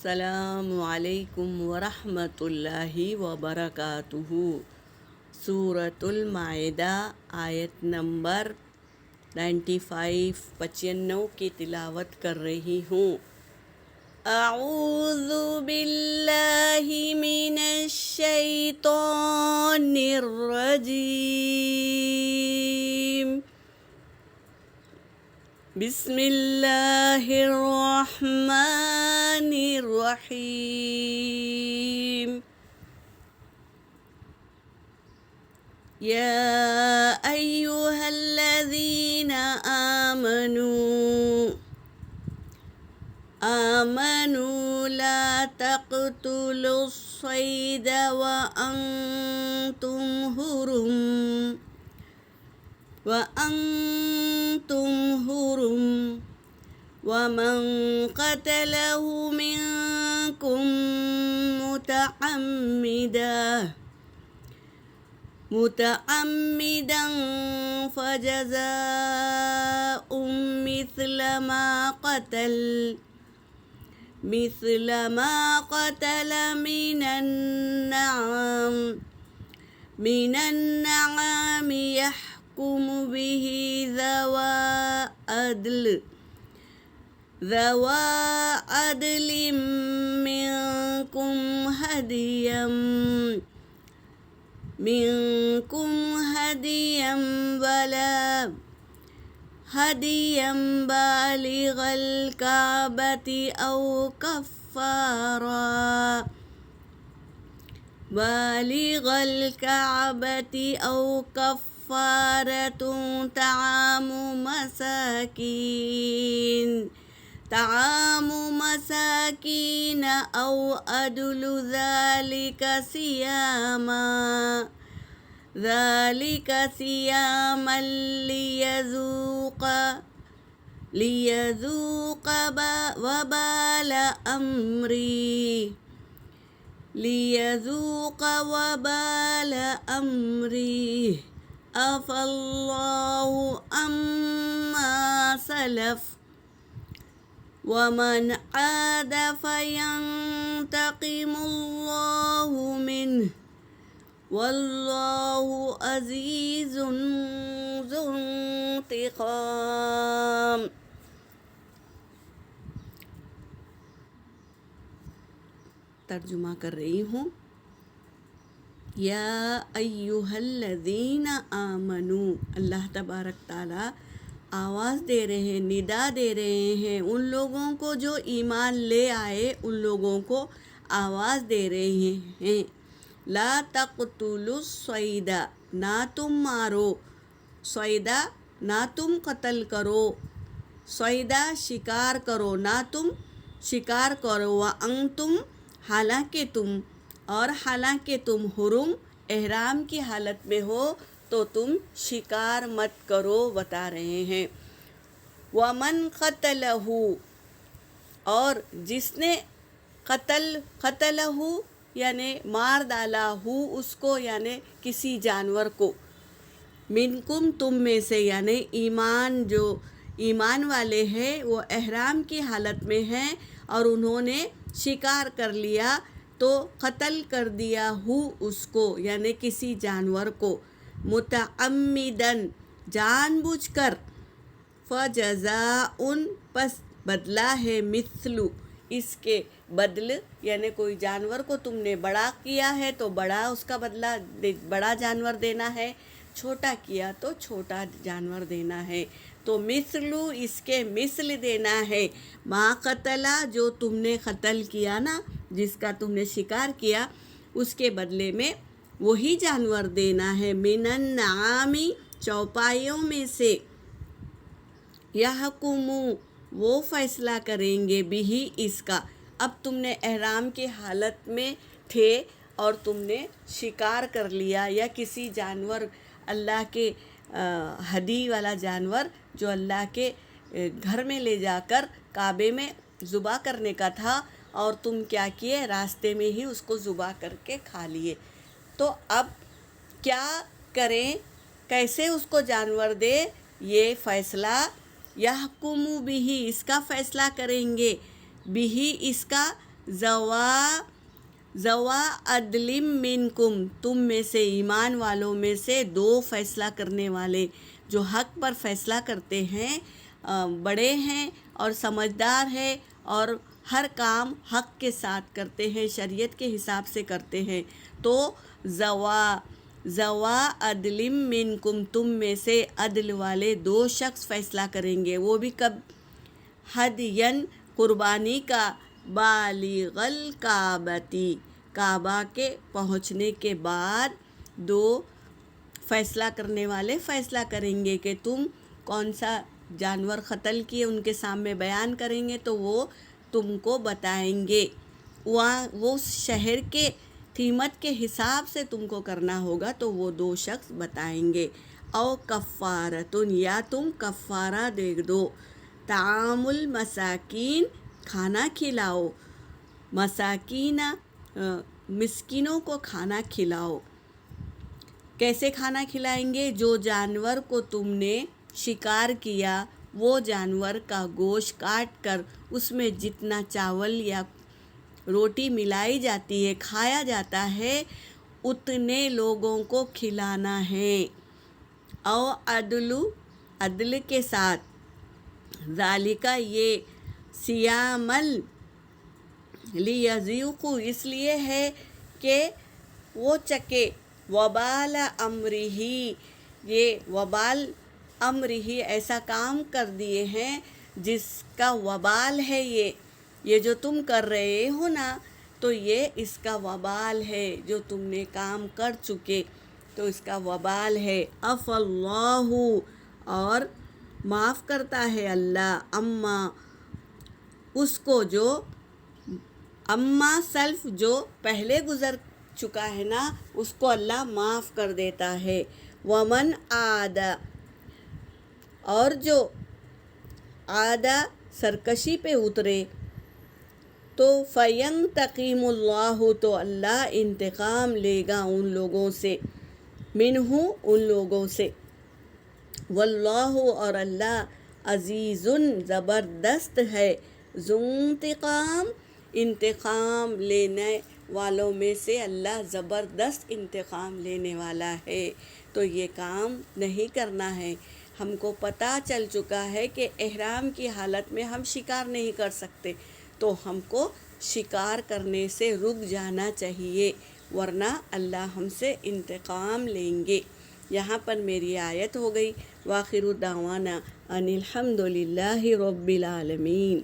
السلام علیکم ورحمۃ اللہ وبرکاتہ۔ سورۃ المائدہ آیت نمبر 95 کی تلاوت کر رہی ہوں۔ اعوذ باللہ من الشیطان الرجیم، بسم اللہ الرحمن الرحیم۔ یا ایہا الذین آمنوا لا تقتلوا الصید وأنتم حرم ومن قتله منكم متعمدا فجزاء مثل ما قتل من النعام يحكم به ذوى عدل منكم هديا بالغ الكعبة أو كفارة طعام مساكين أو عدل ذلك صياما ليذوق وبال أمره عفى الله عما سلف ومن عاد فينتقم الله منه واللہ عزیز ذو انتقام۔ ترجمہ کر رہی ہوں۔ یا ایہا الذین آمنوا، اللہ تبارک تعالیٰ آواز دے رہے ہیں، ندا دے رہے ہیں ان لوگوں کو جو ایمان لے آئے، ان لوگوں کو آواز دے رہے ہیں۔ لا تقتلوا الصید، نہ تم مارو، صیدہ نہ تم قتل کرو، صیدہ شکار کرو، نہ تم شکار کرو، وانتم حالانکہ تم حرم احرام کی حالت میں ہو تو تم شکار مت کرو، بتا رہے ہیں۔ ومن قتلہ، اور جس نے قتلہ یعنی مار ڈالا ہو اس کو، یعنی کسی جانور کو، منکم تم میں سے، یعنی جو ایمان والے ہیں وہ احرام کی حالت میں ہیں اور انہوں نے شکار کر لیا تو قتل کر دیا ہو اس کو، یعنی کسی جانور کو، متعمدن جان بوجھ کر، فجزاء پس بدلہ ہے، مثل اس کے بدل، یعنی کوئی جانور کو تم نے بڑا کیا ہے تو بڑا اس کا بدلہ بڑا جانور دینا ہے، چھوٹا کیا تو چھوٹا جانور دینا ہے، تو مثل اس کے مثل دینا ہے، ما قتلا جو تم نے قتل کیا نا، جس کا تم نے شکار کیا اس کے بدلے میں وہی جانور دینا ہے، من النعام چوپایوں میں سے، یحکم وہ فیصلہ کریں گے، بھی اس کا، اب تم نے احرام کی حالت میں تھے اور تم نے شکار کر لیا یا کسی جانور اللہ کے ہدی والا جانور جو اللہ کے گھر میں لے جا کر کعبے میں ذبح کرنے کا تھا اور تم کیا کیے، راستے میں ہی اس کو ذبح کر کے کھا لیے، تو اب کیا کریں، کیسے اس کو جانور دے، یہ فیصلہ یحکم بھی اس کا فیصلہ کریں گے، بھی اس کا ذوا عدل منکم، تم میں سے ایمان والوں میں سے دو فیصلہ کرنے والے جو حق پر فیصلہ کرتے ہیں، بڑے ہیں اور سمجھدار ہیں اور ہر کام حق کے ساتھ کرتے ہیں، شریعت کے حساب سے کرتے ہیں، تو ذوا عدل منکم، تم میں سے عدل والے دو شخص فیصلہ کریں گے۔ وہ بھی کب؟ ہدین، قربانی کا، بالغ الکعبتی، کعبہ کے پہنچنے کے بعد دو فیصلہ کرنے والے فیصلہ کریں گے کہ تم کون سا جانور قتل کیے، ان کے سامنے بیان کریں گے تو وہ تم کو بتائیں گے، وہاں وہ شہر کے قیمت کے حساب سے تم کو کرنا ہوگا تو وہ دو شخص بتائیں گے۔ او کفارتن، یا تم کفارہ دے دو، طعام المساکین، کھانا کھلاؤ، مساکین مسکینوں کو کھانا کھلاؤ۔ کیسے کھانا کھلائیں گے؟ جو جانور کو تم نے شکار کیا وہ جانور کا گوشت کاٹ کر اس میں جتنا چاول یا روٹی ملائی جاتی ہے، کھایا جاتا ہے، اتنے لوگوں کو کھلانا ہے۔ او عدل کے ساتھ، ذالک، یہ، سیامل لیذوقوا، اس لیے ہے کہ وہ چکے، وبال امرہ، یہ وبال امرہ، ایسا کام کر دیے ہیں جس کا وبال ہے، یہ جو تم کر رہے ہو نا، تو یہ اس کا وبال ہے، جو تم نے کام کر چکے تو اس کا وبال ہے۔ عفی اللہ، اور معاف کرتا ہے اللہ، اما، اس کو، جو اما سلف، جو پہلے گزر چکا ہے نا، اس کو اللہ معاف کر دیتا ہے۔ ومن عاد، اور جو عاد، سرکشی پہ اترے، تو فینتقم اللہ، تو اللہ انتقام لے گا ان لوگوں سے، منہ، ان لوگوں سے، واللہ، اور اللہ، عزیز، زبردست ہے، ذو انتقام، انتقام لینے والوں میں سے اللہ زبردست انتقام لینے والا ہے۔ تو یہ کام نہیں کرنا ہے۔ ہم کو پتہ چل چکا ہے کہ احرام کی حالت میں ہم شکار نہیں کر سکتے، تو ہم کو شکار کرنے سے رک جانا چاہیے، ورنہ اللہ ہم سے انتقام لیں گے۔ یہاں پر میری آیت ہو گئی۔ وآخر دعوانا ان الحمد للہ رب العالمین۔